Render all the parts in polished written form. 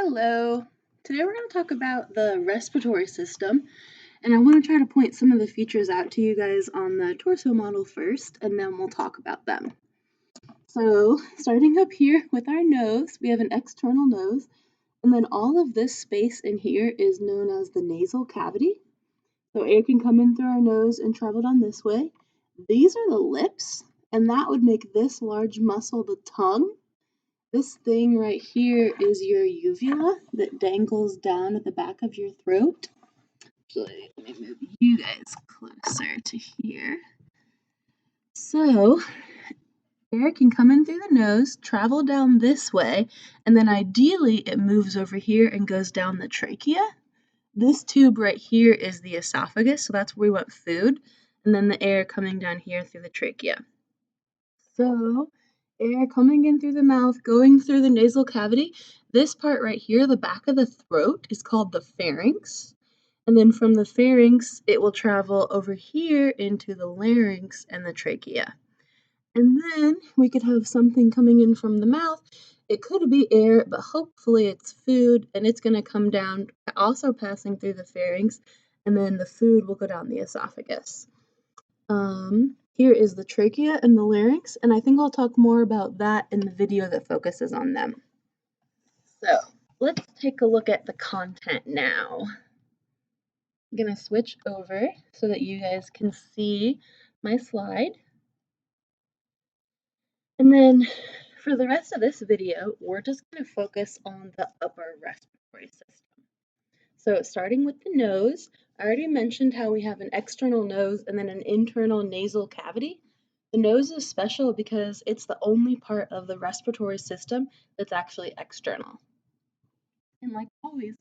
Hello. Today we're going to talk about the respiratory system, and I want to try to point some of the features out to you guys on the torso model first, and then we'll talk about them. So, starting up here with our nose, we have an external nose, and then all of this space in here is known as the nasal cavity. So air can come in through our nose and travel down this way. These are the lips, and that would make this large muscle the tongue. This thing right here is your uvula that dangles down at the back of your throat. So let me move you guys closer to here. So air can come in through the nose, travel down this way, and then ideally it moves over here and goes down the trachea. This tube right here is the esophagus, so that's where we want food, and then the air coming down here through the trachea. So air coming in through the mouth, going through the nasal cavity. This part right here, the back of the throat, is called the pharynx. And then from the pharynx, it will travel over here into the larynx and the trachea. And then we could have something coming in from the mouth. It could be air, but hopefully it's food, and it's going to come down, also passing through the pharynx, and then the food will go down the esophagus. Here is the trachea and the larynx, and I think I'll talk more about that in the video that focuses on them. So let's take a look at the content now. I'm going to switch over so that you guys can see my slide. And then for the rest of this video, we're just going to focus on the upper respiratory system. So starting with the nose, I already mentioned how we have an external nose and then an internal nasal cavity. The nose is special because it's the only part of the respiratory system that's actually external. And like always,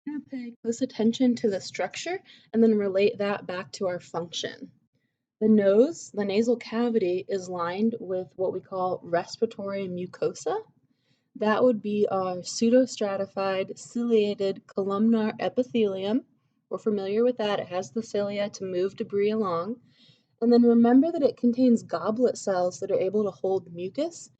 we're going to pay close attention to the structure and then relate that back to our function. The nose, the nasal cavity, is lined with what we call respiratory mucosa. That would be our pseudostratified ciliated columnar epithelium. We're familiar with that. It has the cilia to move debris along. And then remember that it contains goblet cells that are able to hold mucus.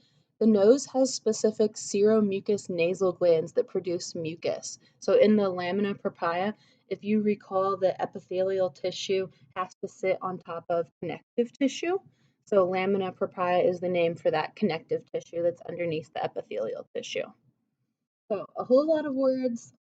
The nose has specific seromucous nasal glands that produce mucus. So in the lamina propria, if you recall, the epithelial tissue has to sit on top of connective tissue. So lamina propria is the name for that connective tissue that's underneath the epithelial tissue. So a whole lot of words.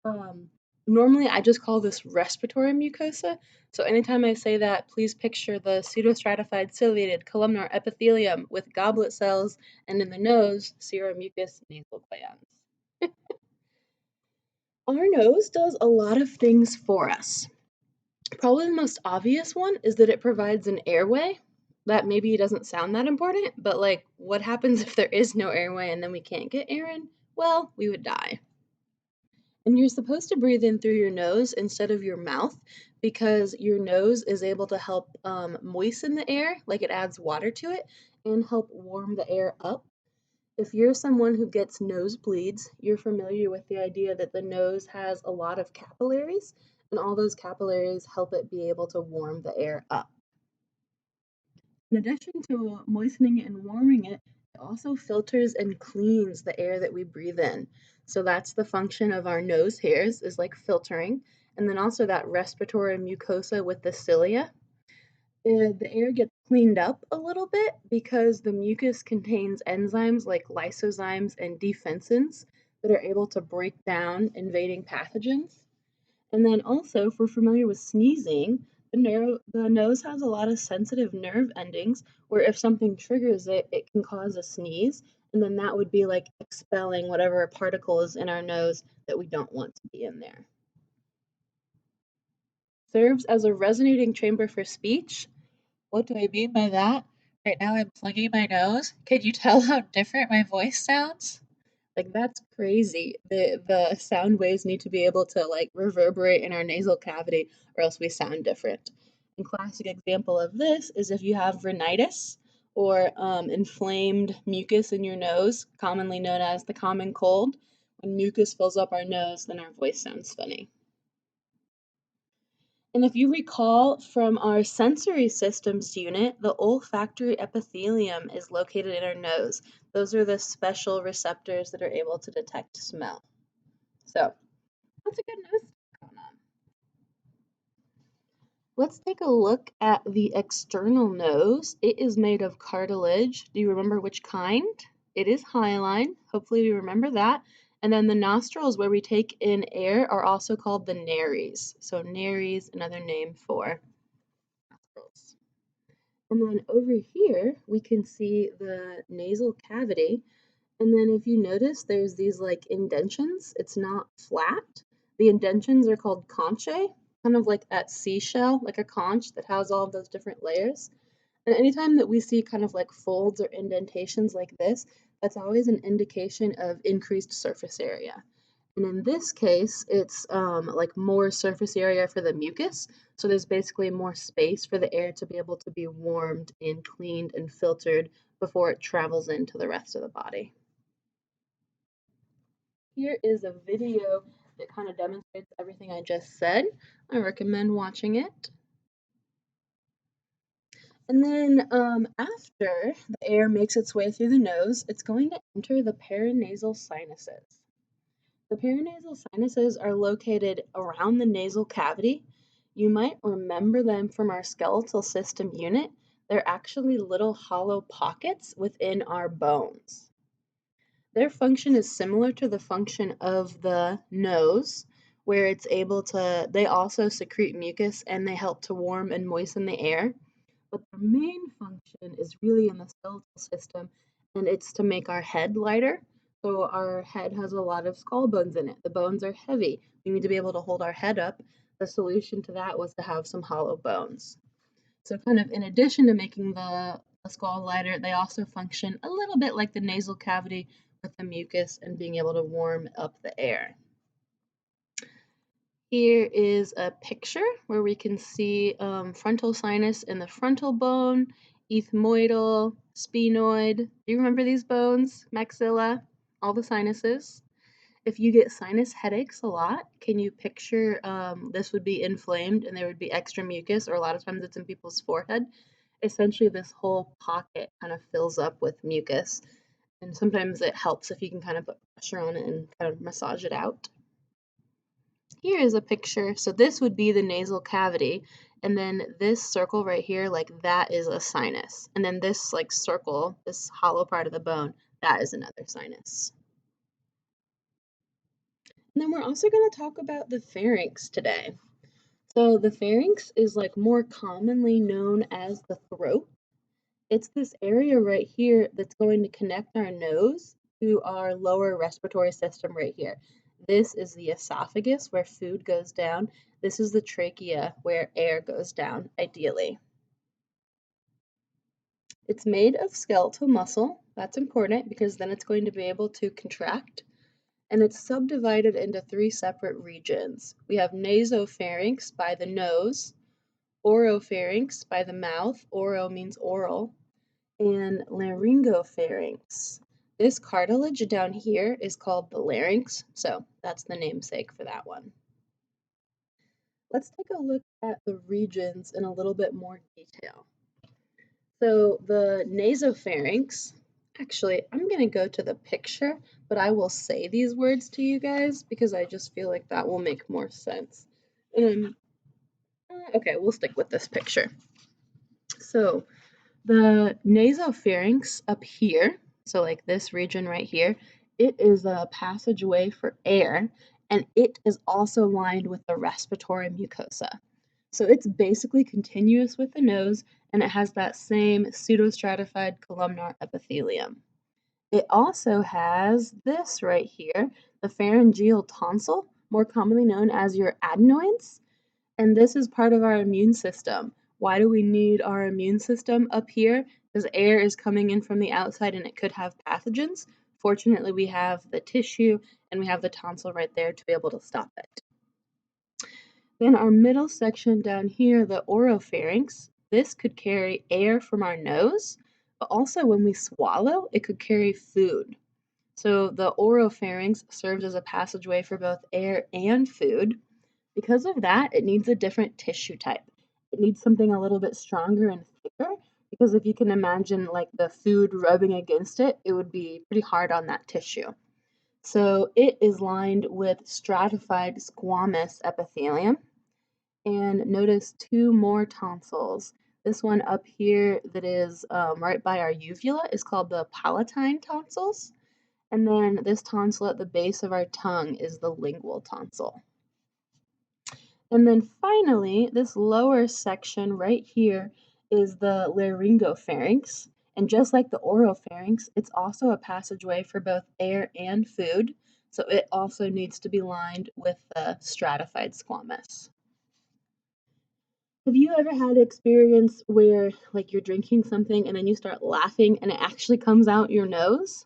Normally I just call this respiratory mucosa. So anytime I say that, please picture the pseudostratified ciliated columnar epithelium with goblet cells, and in the nose, seromucous nasal glands. Our nose does a lot of things for us. Probably the most obvious one is that it provides an airway. That maybe doesn't sound that important, but like, what happens if there is no airway and then we can't get air in? Well, we would die. And you're supposed to breathe in through your nose instead of your mouth because your nose is able to help moisten the air, like it adds water to it, and help warm the air up. If you're someone who gets nosebleeds, you're familiar with the idea that the nose has a lot of capillaries, and all those capillaries help it be able to warm the air up. In addition to moistening it and warming it, it also filters and cleans the air that we breathe in. So that's the function of our nose hairs, is like filtering. And then also that respiratory mucosa with the cilia. The air gets cleaned up a little bit because the mucus contains enzymes like lysozymes and defensins that are able to break down invading pathogens. And then also, if we're familiar with sneezing, the nose has a lot of sensitive nerve endings where if something triggers it, it can cause a sneeze, and then that would be like expelling whatever particle is in our nose that we don't want to be in there. Serves as a resonating chamber for speech. What do I mean by that? Right now I'm plugging my nose. Can you tell how different my voice sounds? Like, that's crazy. The sound waves need to be able to like reverberate in our nasal cavity or else we sound different. A classic example of this is if you have rhinitis or inflamed mucus in your nose, commonly known as the common cold. When mucus fills up our nose, then our voice sounds funny. And if you recall from our sensory systems unit, the olfactory epithelium is located in our nose. Those are the special receptors that are able to detect smell. So that's a good nose going on. Let's take a look at the external nose. It is made of cartilage. Do you remember which kind? It is hyaline. Hopefully you remember that. And then the nostrils where we take in air are also called the nares. So nares, another name for nostrils. And then over here, we can see the nasal cavity. And then if you notice, there's these like indentions. It's not flat. The indentions are called conchae, kind of like that seashell, like a conch that has all of those different layers. And anytime that we see kind of like folds or indentations like this, that's always an indication of increased surface area. And in this case, it's like more surface area for the mucus. So there's basically more space for the air to be able to be warmed and cleaned and filtered before it travels into the rest of the body. Here is a video that kind of demonstrates everything I just said. I recommend watching it. And then after the air makes its way through the nose, it's going to enter the paranasal sinuses. The paranasal sinuses are located around the nasal cavity. You might remember them from our skeletal system unit. They're actually little hollow pockets within our bones. Their function is similar to the function of the nose, where it's able to, they also secrete mucus and they help to warm and moisten the air. But their main function is really in the skeletal system, and it's to make our head lighter. So our head has a lot of skull bones in it. The bones are heavy. We need to be able to hold our head up. The solution to that was to have some hollow bones. So kind of in addition to making the skull lighter, they also function a little bit like the nasal cavity with the mucus and being able to warm up the air. Here is a picture where we can see frontal sinus in the frontal bone, ethmoidal, sphenoid. Do you remember these bones? Maxilla, all the sinuses. If you get sinus headaches a lot, can you picture this would be inflamed and there would be extra mucus, or a lot of times it's in people's forehead? Essentially, this whole pocket kind of fills up with mucus, and sometimes it helps if you can kind of put pressure on it and kind of massage it out. Here is a picture. So this would be the nasal cavity, and then this circle right here, like that is a sinus. And then this like circle, this hollow part of the bone, that is another sinus. And then we're also going to talk about the pharynx today. So the pharynx is like more commonly known as the throat. It's this area right here that's going to connect our nose to our lower respiratory system right here. This is the esophagus where food goes down. This is the trachea where air goes down, ideally. It's made of skeletal muscle. That's important because then it's going to be able to contract. And it's subdivided into 3 separate regions. We have nasopharynx by the nose, oropharynx by the mouth, oro means oral, and Laryngo Pharynx. This cartilage down here is called the larynx, so that's the namesake for that one. Let's take a look at the regions in a little bit more detail. So the nasopharynx, actually, I'm going to go to the picture, but I will say these words to you guys because I just feel like that will make more sense. Okay, we'll stick with this picture. So the nasopharynx up here, so like this region right here, it is a passageway for air, and it is also lined with the respiratory mucosa. So it's basically continuous with the nose, and it has that same pseudostratified columnar epithelium. It also has this right here, the pharyngeal tonsil, more commonly known as your adenoids. And this is part of our immune system. Why do we need our immune system up here? Because air is coming in from the outside and it could have pathogens. Fortunately, we have the tissue and we have the tonsil right there to be able to stop it. Then our middle section down here, the oropharynx, this could carry air from our nose, but also when we swallow, it could carry food. So the oropharynx serves as a passageway for both air and food. Because of that, it needs a different tissue type. It needs something a little bit stronger and thicker, because if you can imagine like the food rubbing against it, it would be pretty hard on that tissue. So it is lined with stratified squamous epithelium. And notice two more tonsils. This one up here that is right by our uvula is called the Palatine Tonsils. And then this tonsil at the base of our tongue is the lingual tonsil. And then finally, this lower section right here is the Laryngo Pharynx. And just like the Oropharynx, it's also a passageway for both air and food. So it also needs to be lined with the stratified squamous. Have you ever had experience where like you're drinking something and then you start laughing and it actually comes out your nose?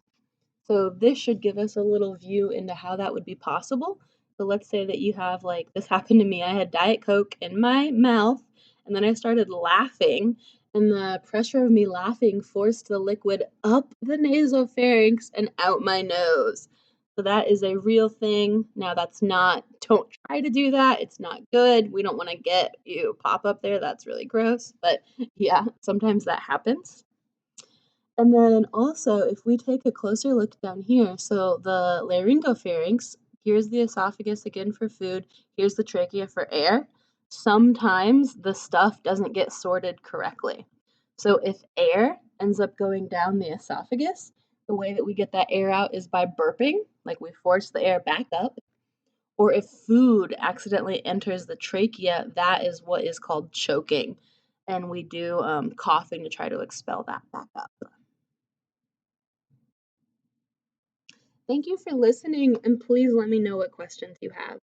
So this should give us a little view into how that would be possible. So let's say that you have like this happened to me. I had Diet Coke in my mouth and then I started laughing and the pressure of me laughing forced the liquid up the nasopharynx and out my nose. So that is a real thing. Now that's not, don't try to do that. It's not good. We don't want to get you pop up there. That's really gross. But yeah, sometimes that happens. And then also, if we take a closer look down here, so the laryngopharynx, here's the esophagus again for food, here's the trachea for air. Sometimes the stuff doesn't get sorted correctly. So if air ends up going down the esophagus, the way that we get that air out is by burping, like we force the air back up. Or if food accidentally enters the trachea, that is what is called choking. And we do coughing to try to expel that back up. Thank you for listening, and please let me know what questions you have.